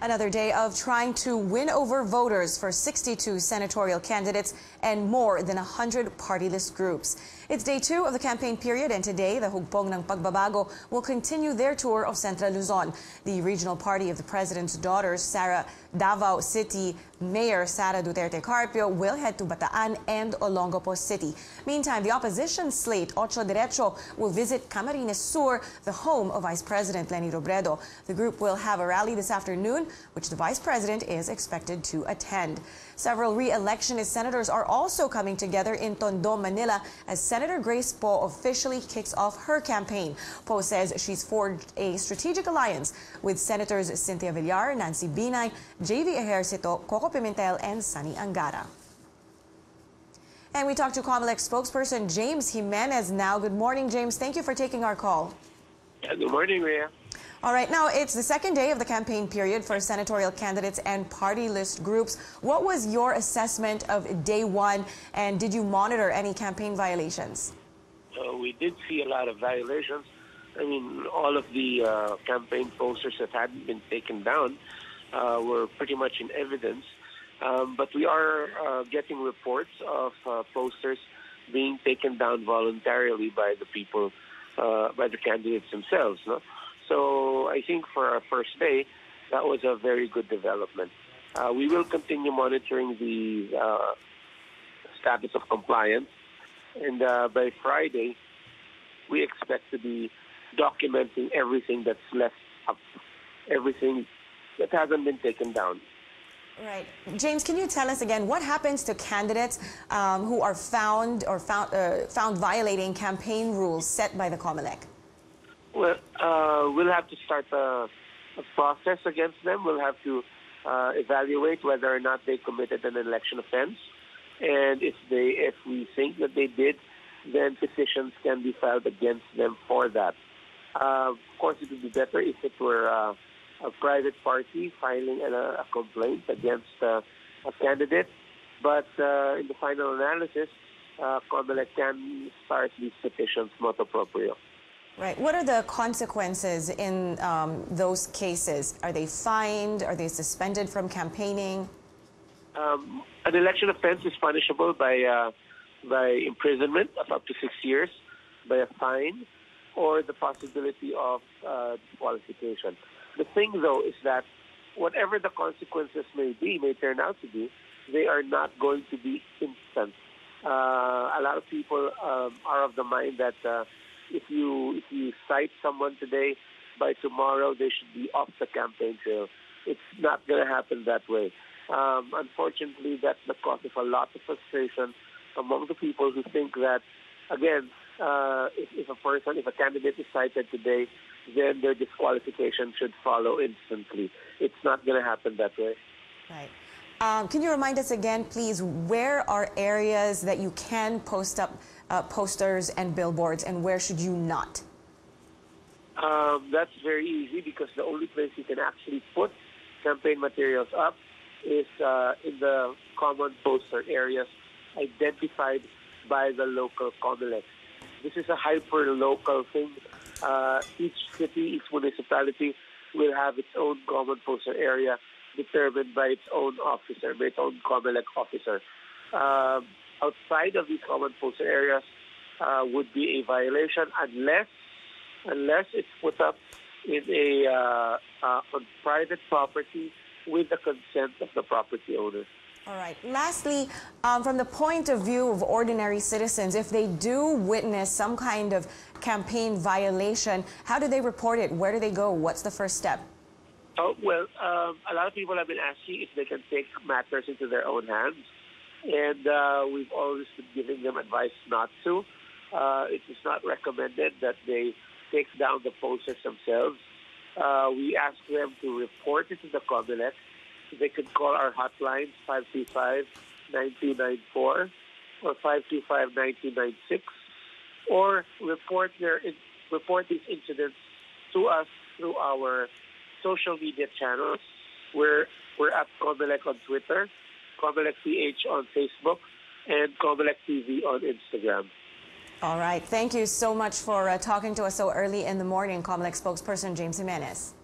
Another day of trying to win over voters for 62 senatorial candidates and more than 100 party list groups. It's day 2 of the campaign period, and today the Hugpong ng Pagbabago will continue their tour of Central Luzon. The regional party of the president's daughters, Davao City Mayor Sara Duterte Carpio, will head to Bataan and Olongapo City. Meantime, the opposition slate, Ocho Derecho, will visit Camarines Sur, the home of Vice President Leni Robredo. The group will have a rally this afternoon, which the Vice President is expected to attend. Several re-electionist senators are also coming together in Tondo, Manila, as Senator Grace Poe officially kicks off her campaign. Poe says she's forged a strategic alliance with Senators Cynthia Villar, Nancy Binay, JV Ejercito, Coco Pimentel, and Sunny Angara. And we talked to Comelec spokesperson James Jimenez now. Good morning, James. Thank you for taking our call. Yeah, good morning, Rhea. All right, now it's the second day of the campaign period for senatorial candidates and party list groups. What was your assessment of day 1, and did you monitor any campaign violations? We did see a lot of violations. I mean, all of the campaign posters that hadn't been taken down were pretty much in evidence. But we are getting reports of posters being taken down voluntarily by the people, by the candidates themselves. No? So I think for our first day, that was a very good development. We will continue monitoring the status of compliance. And by Friday, we expect to be documenting everything that's left up, everything that hasn't been taken down. Right. James, can you tell us again what happens to candidates who are found violating campaign rules set by the Comelec? Well, we'll have to start a process against them. We'll have to evaluate whether or not they committed an election offense. And if we think that they did, then petitions can be filed against them for that. Of course, it would be better if it were a private party filing a complaint against a candidate. But in the final analysis, Comelec can start these petitions motu proprio. Right. What are the consequences in those cases? Are they fined? Are they suspended from campaigning? An election offense is punishable by imprisonment of up to 6 years, by a fine, or the possibility of disqualification. The thing, though, is that whatever the consequences may turn out to be, they are not going to be instant. A lot of people are of the mind that if you cite someone today, by tomorrow they should be off the campaign trail. It's not going to happen that way. Unfortunately, that's the cause of a lot of frustration among the people who think that, again, if a candidate is cited today, then their disqualification should follow instantly. It's not going to happen that way. Right. Can you remind us again, please, where are areas that you can post up posters and billboards, and where should you not? That's very easy, because the only place you can actually put campaign materials up is in the common poster areas identified by the local Comelec. This is a hyper-local thing. Each city, each municipality will have its own common poster area determined by its own officer, by its own Comelec officer. Outside of these common poster areas would be a violation unless it's put up in on private property with the consent of the property owner. All right. Lastly, from the point of view of ordinary citizens, if they do witness some kind of campaign violation, how do they report it? Where do they go? What's the first step? Oh, well, a lot of people have been asking if they can take matters into their own hands. And we've always been giving them advice not to. It is not recommended that they take down the posters themselves. We ask them to report it to the Comelec. They can call our hotlines 535-9294 or 525-9296, or report these incidents to us through our social media channels. We're at Comelec on Twitter, Comelec PH on Facebook, and Comelec TV on Instagram. All right. Thank you so much for talking to us so early in the morning, Comelec spokesperson James Jimenez.